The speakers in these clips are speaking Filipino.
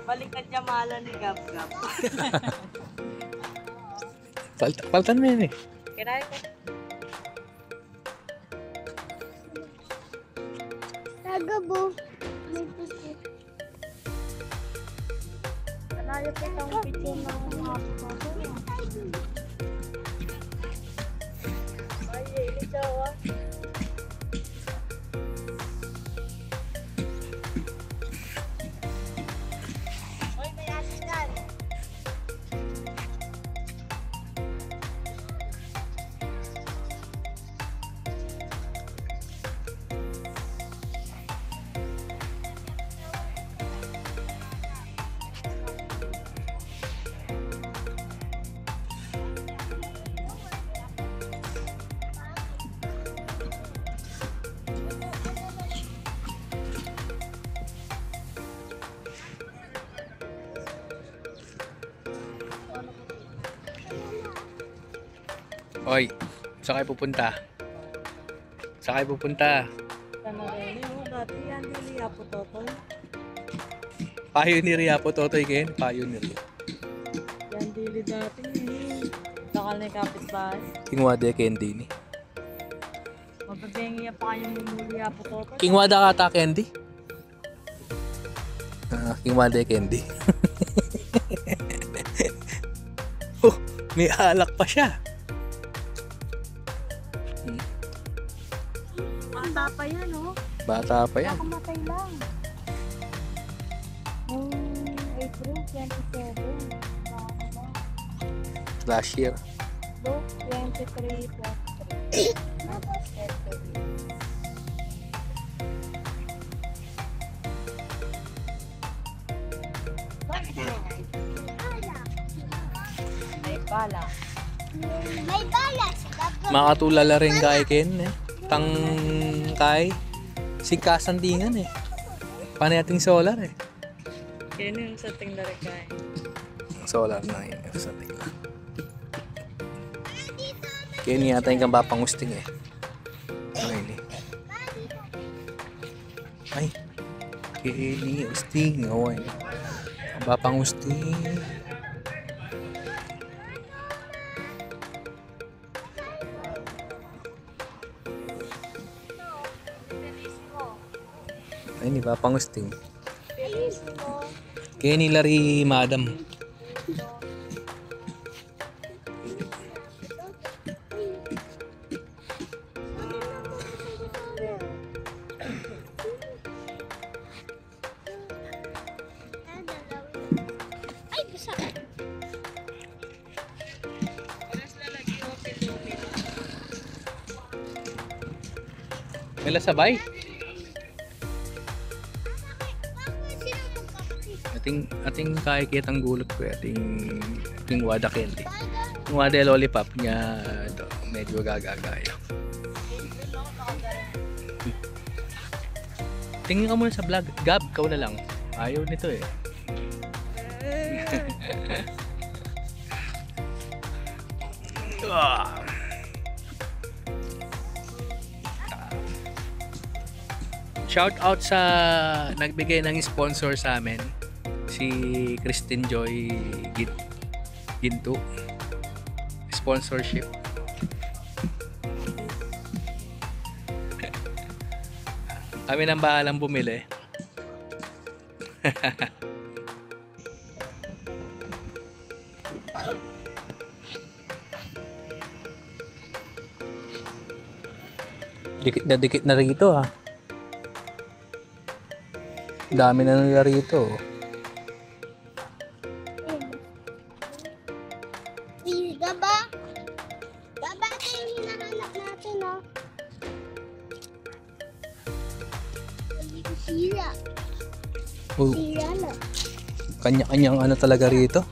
Balikan niya mahala ni Gab Gab. Paltan mo yun eh. Kinain ko. Nagabo. May puti. Nanayo pa itong picture ng mga puto. Ay, ito ah. Hoy, may asin dyan. Oy, saan kayo pupunta? Saan kayo pupunta? Tanareli mo, dati yan dili apo totoy. Pioneer po Totoy Ken. Pioneer. Yan dili dati eh. Dakal na yung kapitbahay. Kingwade Candy ni. Mababengi pa kayong mumuli apo totoy. Kingwada kata Candy? Kingwade Candy. Oh, may alak pa siya. Bata pa yan oh. Bata pa yan. Nakamatay lang. April 27. Last year. Book 23 plus 3. Tapos February. May bala. May balas. Makatulala rin kay Ken eh. Tang kay singkasandingan eh. Panayating solar eh. Yan yung sa tingdari kay. Solar na yun sa tingla. Ken yata yung kabapangusting eh. Ay, ay. Kenny Usting. Oh, ay. Kabapangusting. Ay, ni Papangusting. Kenny Larry Madam. Ay, bisa. Mela sabay. Ating kakikitang gulot ko ating wada candy. Yung wada lollipop niya ito, medyo gagagayo. Tingin ka muna sa vlog. Gab, ikaw na lang. Ayaw nito eh. Shout out sa nagbigay ng sponsor sa amin, si Christine Joy Ginto. Sponsorship. Kami nang bahalang bumili. Dikit na rito ha. Dami na nila rito. Gaba. Gaba ito yung hinahanap natin, no? Sira. Oh, Sira na. kanya-kanyang ano talaga rito.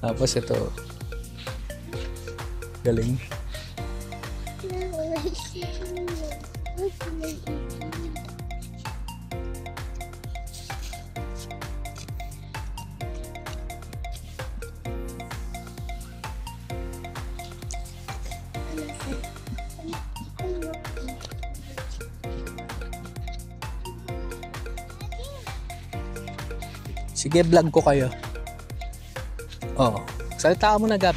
Tapos ito. Galing. Sige, vlog ko kayo. Oh, salita mo na, Gab.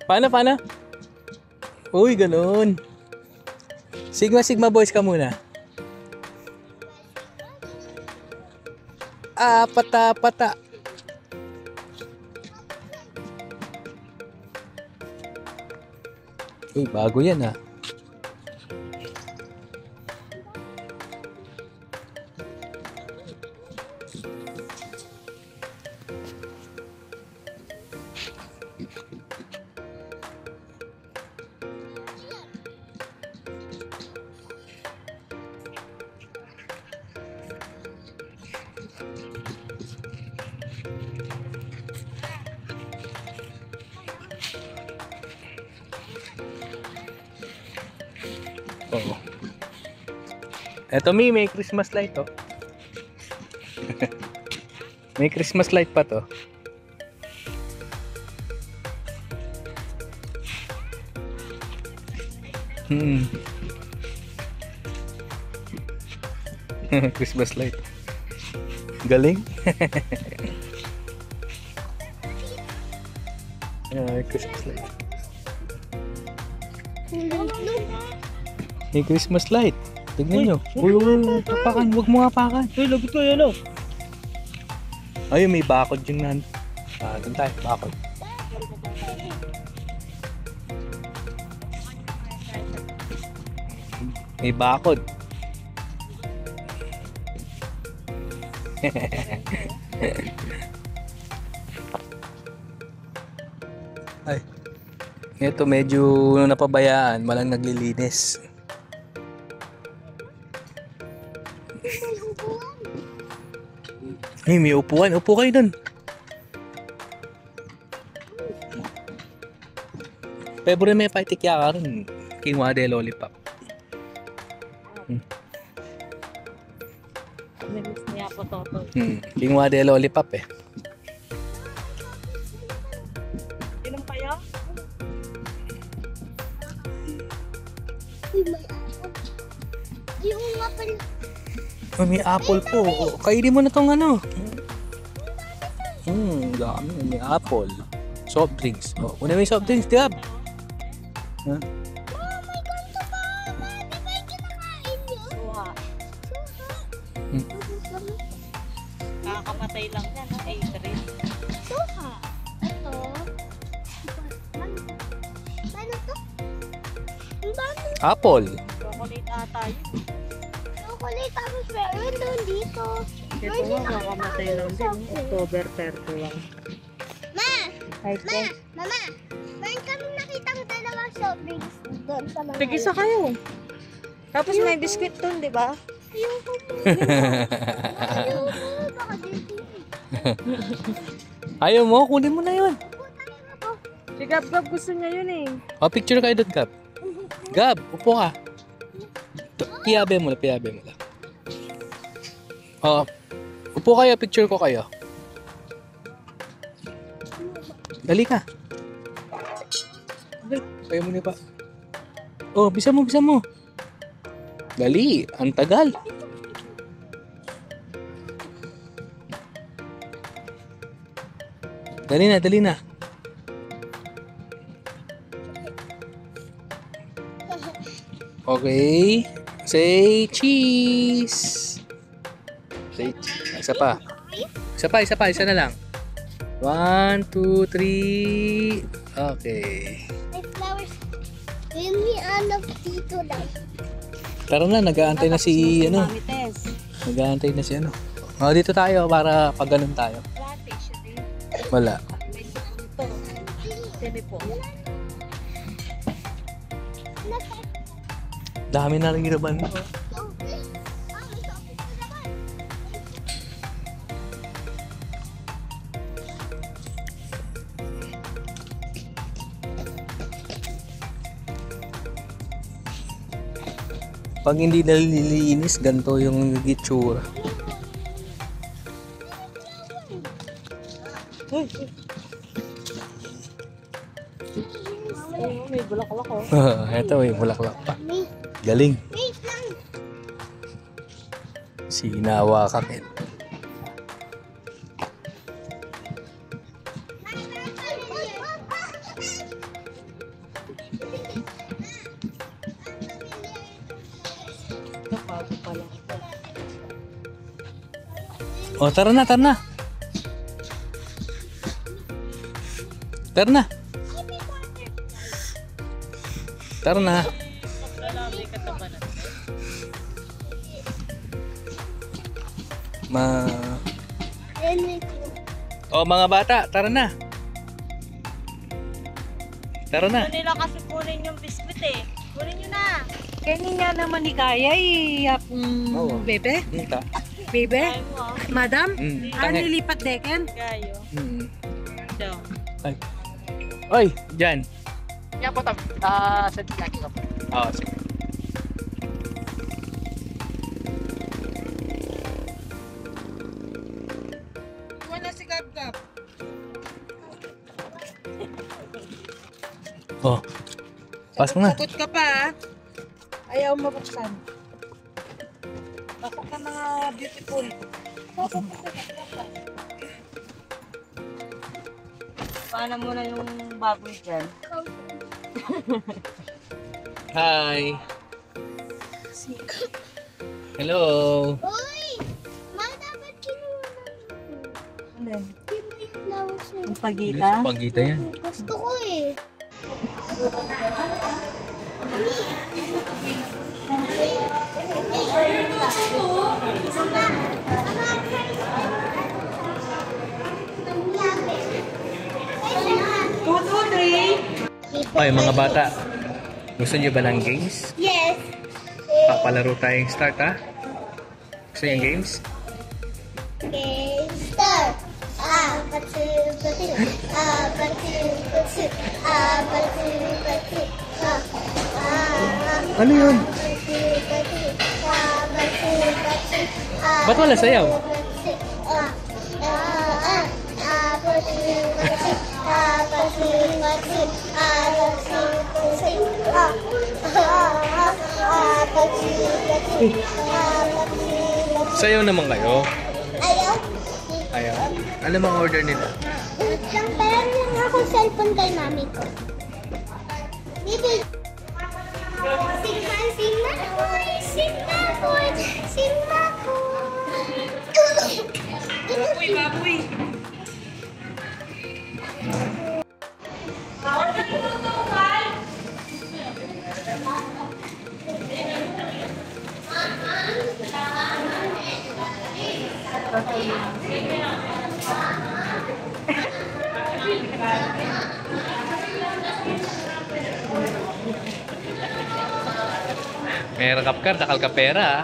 Paano? Uy, ganun. Sigma boys ka muna. Pata. Uy, bago yan ah. Oo. Eto may Christmas light oh. May Christmas light pa to. Christmas light. Galing. Christmas light. May Christmas light. Tignan nyo. Uy, hapakan. Huwag mo hapakan. Uy, lagot ko yan, oh. Ayun, may bakod yung nan. Doon tayo, bakod. May bakod. Ay. Ito medyo napabayaan, walang naglilinis. Ay, may upuan. Upo kayo dun. Pebro may paitikya ka rin. King Wade Lollipop. Namiss niya po toto. King Wade Lollipop eh. Inom kayo? Uy, may apple. Yung apple. Oh, may apple po. Kainin mo na tong ano. Dami. May apple. Soft drinks. Oh, una may soft drinks, Gab. Huh? Oh, may ganito pa. Di ba yung kinakain niyo? Suha. Nakakamatay lang yan, no? Adrian. Suha. Ito. Ano to? Ang dami. Apple. Chocolate ata yun. Chocolate tapos meron doon dito. Ito nga, nakakamatay lang din. October 30 lang. Ma! Ay, Mama! Meron kami nakitang dalawang soft drinks doon sa mga... tigisa kayo. Tapos may biscuit doon, di ba? Ayoko mo. Ayoko. Baka dito. Ayaw mo? Kunin mo na yun. Upo tayo ako. Si Gab gusto niya yun eh. Oh, picture kayo doon, Gab. Gab, upo ka. Piyabe mo na. Oh, upo kayo, picture ko kayo. Dali ka. Kaya mo na pa. Oh, bisa mo. Dali, ang tagal. Dali na. Okay. Say cheese. Isa pa. Isa na lang. 1, 2, 3. Okay. May flowers. May ano dito lang. Tara na, nag-aantay na si ano. Mami Tess. Nag-aantay na si ano. Oh, dito tayo para pag ganun tayo. Wala. Semi po. Dami na rin naman. Okay. May soft na naman. Pag hindi nalilinis, ganito yung gitsura. May bulaklak oh. Eto, may bulaklak pa. May Galing. wait lang. Sinawa ka, Ken. Bago pa lang. O, tara na, tara na. Tara na. Tara na. Lalaki katabanan. O, mga bata, tara na. Tara na. Ano nila kasi kunin yung biskuit eh. Kunin nyo na. Kaya nga naman ni Kaya Oo. bebe? Dito. Bebe? Madam? Tangi. Nilipat deken? Gayo. So. Ay. Oy, dyan. Yan po, sa lagi ka po. Oo, sige. Wala si Gab-Gab. Oh. Pasok na. Sagot ka pa Ayaw mabuksan. Pasok ka mga beautiful. Paano muna yung baboy dyan? Hi. Hello. Uy! Ma, dapat kinuha Ano? yung flowers na Yung pagita? Pagita yan. Gusto ko eh. Oy, mga bata. Gusto niyo ba ng games? Yes. Papalaro tayong start, ha? Gusto niyo yung games? Okay, start. Apatu, patu. Apatu, patu. Apatu, patu. Ano yun? Apatu, patu. Apatu, patu. Ba't wala sayaw? Apatu, apatu, patu. Apatu, patu. Apatu, patu. Apatu, patu. Sayaw naman kayo. Ayaw. Ayaw. Ano mga order nila? Pero lang ako cellphone kay mami ko. Bibi. Singhan, singmakoy, singmakoy, singmakoy. Baboy, baboy. May rakap dakal ka pera, ha?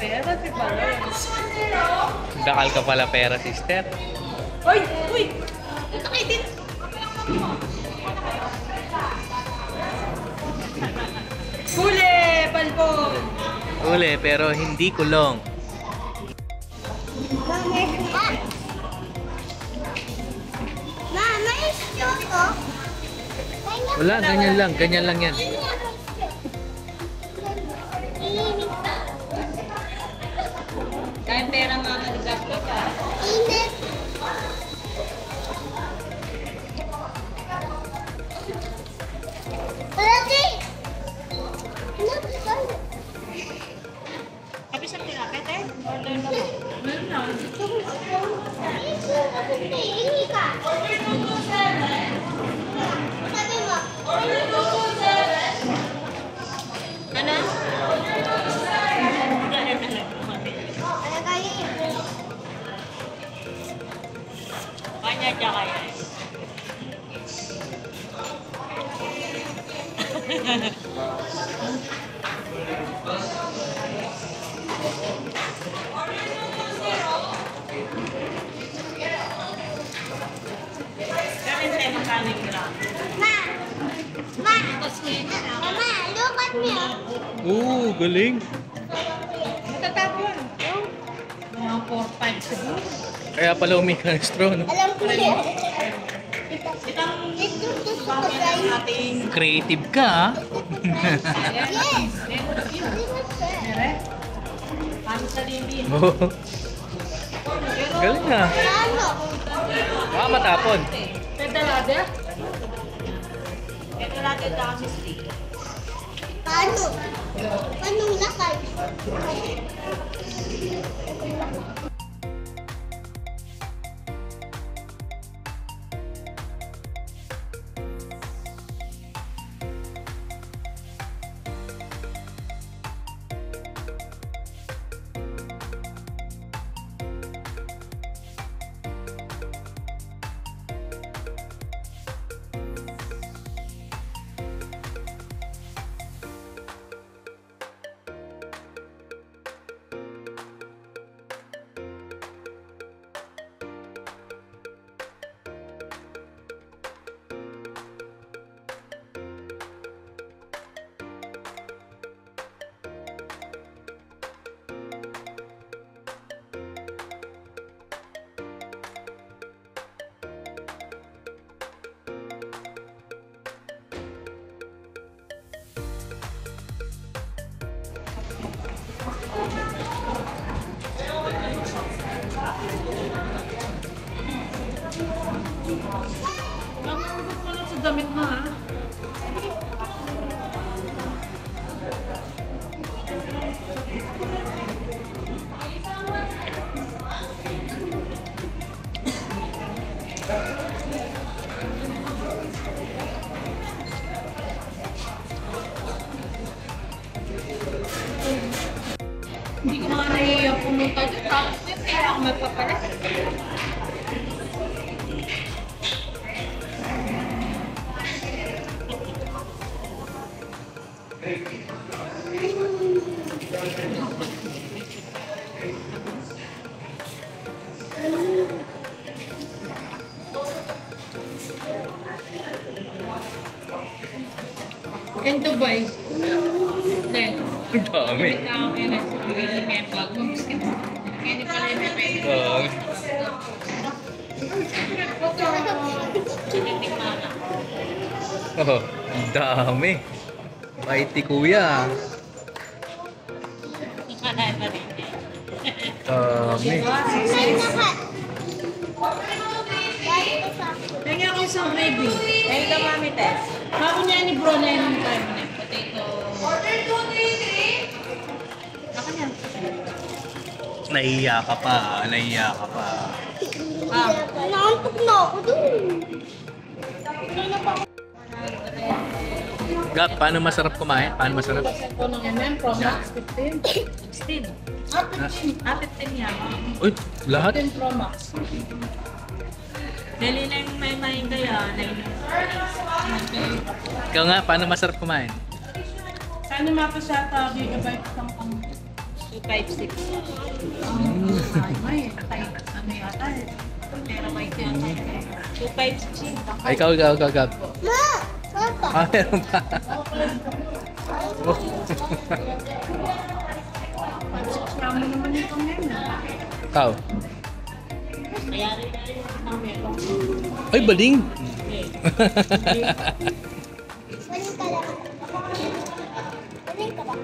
Pero si Balon. Dakal ka pala pera, sister. Uy! Uy! Ito kayo din! Huli! Balbon! Uli, pero hindi kulong. Mami. Mama, is choco. Wala, ganyan lang yan. Kahit pera mga nagagpo ka. Init. Lagi. Sabi sa pinakit eh. Order na mo. Meron na. Ini ka. Sabi mo. Ano? Ano kaya yun? Kanya siya kaya. Ma. Ma. Mama, look at me. Oo, galing. Matatapon. Mga 4-5 siguro. Kaya pala umika ng straw, no? Alam ko yan. Ito gusto ko guys. Ating Creative ka, ha? Yes. Hindi mo fair. Kami sa libi. Oo. Galing na. Ano? Baka matapon. Pedalade? Pedalade dami steak. Paano? Anong lakay? Nakuha ko na sa damit mo ha. Hindi ko nga nahihiya pumunta dyan. Tapos yun, kaya ako magpapalit. In Dubai. Then, Ang dami. ako yun ay sabihin may vlog mo. Kaya di pala yung may Oo. tinitikmana. Oh, ang dami. Mighty kuya. Nakalain na rin. Dami. May lakat. Dahil ko sa Kaya ako isang baby. Kaya ka mami test. Ako niya ni bro na yung time na potato. Order 2, 3, 3. Ako niya. Naiya ka pa. Naiya ka pa. Naantok na ako dun. Gab, paano masarap kumain? Paano masarap? Ito ng MM Pro Max 15. 16. Ah, 15. Ah, 15 yan. Uy, lahat? 15 Pro Max. Dali na yung may kaya. Ikaw nga, paano masarap kumain? Sana mapa siya ata gigabyte ng pang 256. May ano yata eh. Terabyte yata. 256. Ay, ikaw, Gab. Ma! Papa! Ah, meron pa. Naman naman ito ngayon. Ikaw. Kaya rin ang meron. Ay, baling. Waling ka lang. Waling ka ba?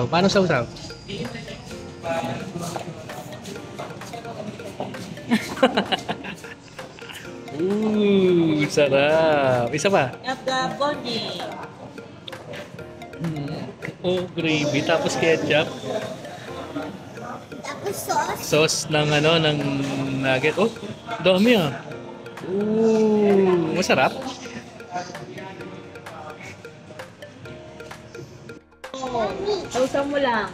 Oh, paano sausaw? Sarap. Isa pa. Nagaboni. Oh, gravy. Tapos ketchup. Tapos sauce. Sauce ng ng nugget. Oh, dami ah. Masarap. Sausaw mo lang.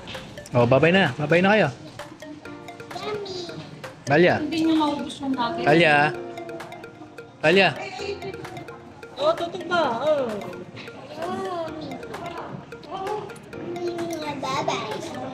Oh, babay na. Babay na kayo. Yummy. Talia. Hindi nyo maubos yung nugget. Talia. Talia. Oh, tutok ba? Oh. Bye-bye.